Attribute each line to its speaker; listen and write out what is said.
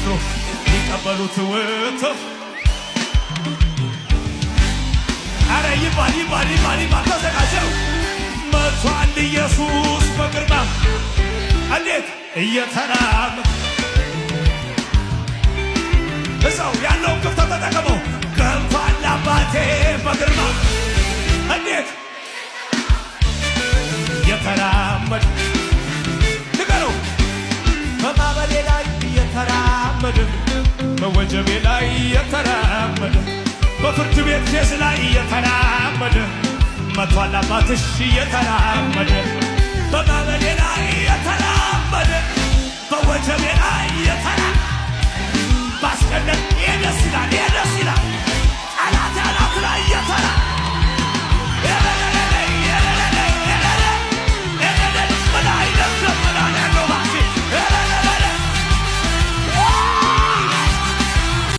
Speaker 1: ወጥቶ ሊቀበሉት ወጥቶ አረ ይባል ይባል ይባል ይባል ተዘጋጀው መቷል ኢየሱስ በግርማ እንዴት እየተራመደ እዛው ያለውን ክፍተት ተጠቀመው ገብቷል አባቴ በግርማ እንዴት እየተራመደ ንገረው በማዕበሌ ላይ እየተራመደ በወጀቤ ላይ እየተራመደ በፍርድ ቤት ኬዝ ላይ እየተራመደ መቷል አባትሽ እየተራመደ በማዕበሌ ላይ እየተራመደ በወጀቤ ላይ እየተራመደ